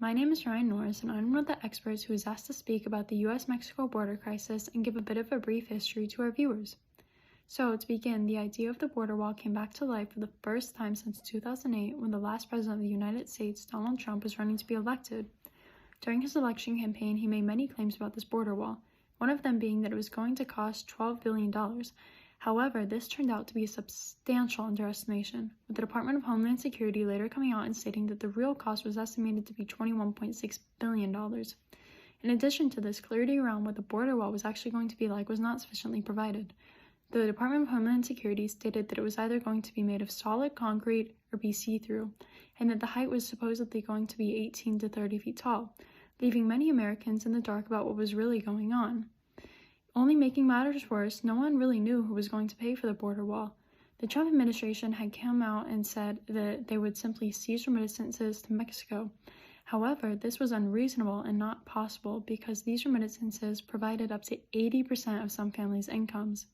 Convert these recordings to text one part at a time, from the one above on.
My name is Ryan Norris, and I'm one of the experts who is asked to speak about the U.S.-Mexico border crisis and give a bit of a brief history to our viewers. So, to begin, the idea of the border wall came back to life for the first time since 2008 when the last president of the United States, Donald Trump, was running to be elected. During his election campaign, he made many claims about this border wall, one of them being that it was going to cost $12 billion. However, this turned out to be a substantial underestimation, with the Department of Homeland Security later coming out and stating that the real cost was estimated to be $21.6 billion. In addition to this, clarity around what the border wall was actually going to be like was not sufficiently provided. The Department of Homeland Security stated that it was either going to be made of solid concrete or be see-through, and that the height was supposedly going to be 18 to 30 feet tall, leaving many Americans in the dark about what was really going on. Only making matters worse, no one really knew who was going to pay for the border wall. The Trump administration had come out and said that they would simply cease remittances to Mexico. However, this was unreasonable and not possible because these remittances provided up to 80% of some families' incomes.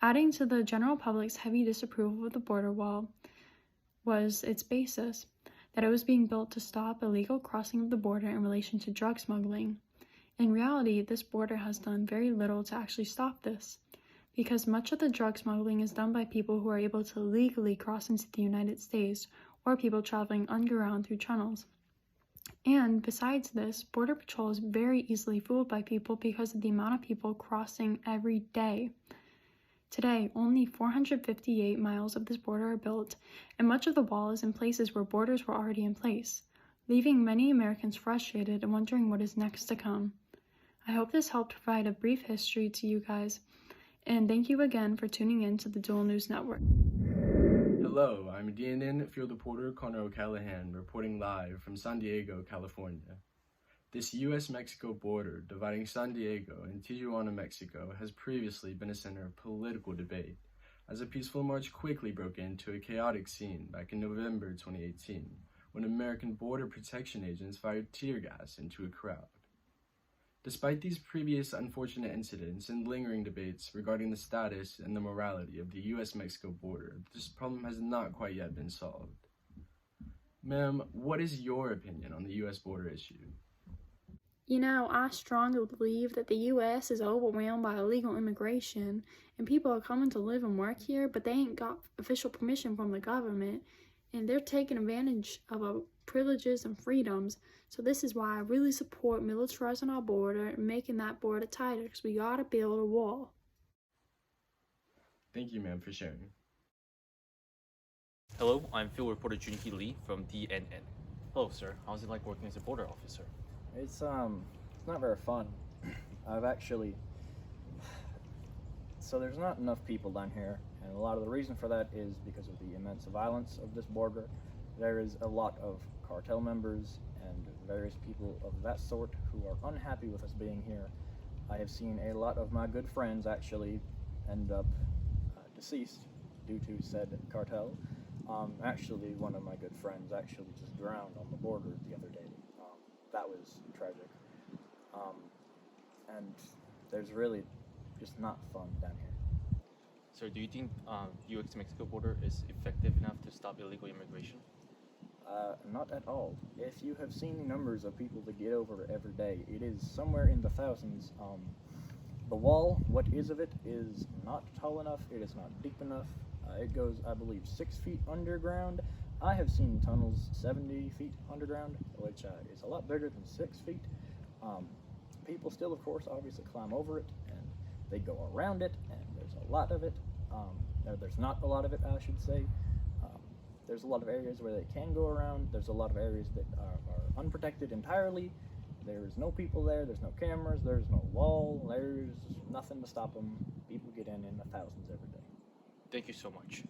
Adding to the general public's heavy disapproval of the border wall was its basis, that it was being built to stop illegal crossing of the border in relation to drug smuggling. In reality, this border has done very little to actually stop this, because much of the drug smuggling is done by people who are able to legally cross into the United States, or people traveling underground through tunnels. And besides this, Border Patrol is very easily fooled by people because of the amount of people crossing every day. Today, only 458 miles of this border are built, and much of the wall is in places where borders were already in place, leaving many Americans frustrated and wondering what is next to come. I hope this helped provide a brief history to you guys, and thank you again for tuning in to the Dual News Network. Hello, I'm DNN field reporter Connor O'Callahan reporting live from San Diego, California. This U.S.-Mexico border dividing San Diego and Tijuana, Mexico has previously been a center of political debate, as a peaceful march quickly broke into a chaotic scene back in November 2018, when American border protection agents fired tear gas into a crowd. Despite these previous unfortunate incidents and lingering debates regarding the status and the morality of the U.S.-Mexico border, this problem has not quite yet been solved. Ma'am, what is your opinion on the U.S. border issue? I strongly believe that the U.S. is overwhelmed by illegal immigration, and people are coming to live and work here, but they ain't got official permission from the government, and they're taking advantage of our privileges and freedoms. So this is why I really support militarizing our border and making that border tighter, because we gotta build a wall. Thank you, ma'am, for sharing. Hello, I'm field reporter Junhee Lee from DNN. Hello, sir. How's it like working as a border officer? It's not very fun. So there's not enough people down here, and a lot of the reason for that is because of the immense violence of this border. There is a lot of cartel members and various people of that sort who are unhappy with us being here. I have seen a lot of my good friends actually end up deceased due to said cartel. Actually, one of my good friends actually just drowned on the border the other day. That was tragic. And there's really just not fun down here. Sir, do you think U.S.-Mexico border is effective enough to stop illegal immigration? Not at all. If you have seen the numbers of people that get over every day, it is somewhere in the thousands. The wall, what is of it, is not tall enough, it is not deep enough. It goes, I believe, 6 feet underground. I have seen tunnels 70 feet underground, which is a lot bigger than 6 feet. People still, of course, obviously climb over it, and they go around it, and there's a lot of it. There's not a lot of it, I should say. There's a lot of areas where they can go around. There's a lot of areas that are unprotected entirely. There's no people there, there's no cameras, there's no wall, there's nothing to stop them. People get in the thousands every day. Thank you so much.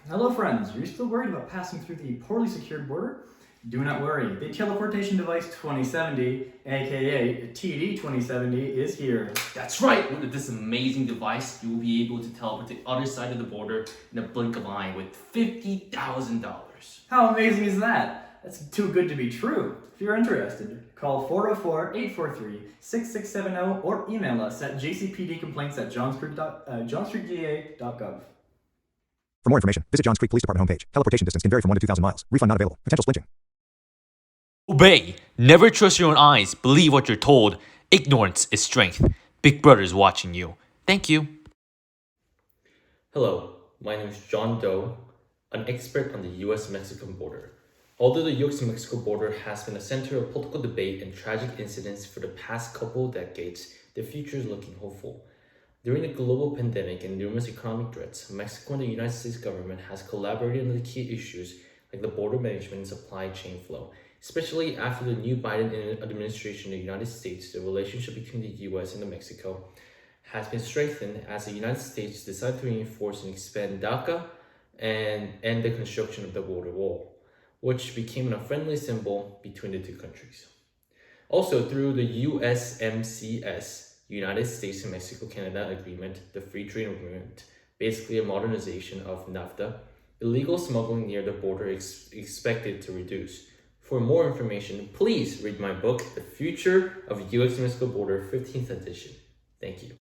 Hello friends, are you still worried about passing through the poorly secured border? Do not worry, the Teleportation Device 2070, aka TD 2070, is here. That's right! With this amazing device, you will be able to teleport to the other side of the border in a blink of an eye with $50,000. How amazing is that? That's too good to be true. If you're interested, call 404-843-6670 or email us at jcpdcomplaints@johnstreetga.gov. For more information, visit Johns Creek Police Department homepage. Teleportation distance can vary from 1 to 2,000 miles. Refund not available. Potential splinching. Obey. Never trust your own eyes. Believe what you're told. Ignorance is strength. Big Brother is watching you. Thank you. Hello, my name is John Doe, an expert on the US-Mexican border. Although the US-Mexico border has been a center of political debate and tragic incidents for the past couple of decades, the future is looking hopeful. During the global pandemic and numerous economic threats, Mexico and the United States government has collaborated on the key issues like the border management and supply chain flow. Especially after the new Biden administration in the United States, the relationship between the US and Mexico has been strengthened as the United States decided to reinforce and expand DACA and end the construction of the border wall, which became an unfriendly symbol between the two countries. Also, through the USMCS, United States and Mexico-Canada Agreement, the Free Trade Agreement, basically a modernization of NAFTA, illegal smuggling near the border is expected to reduce. For more information, please read my book, The Future of US-Mexico Border, 15th edition. Thank you.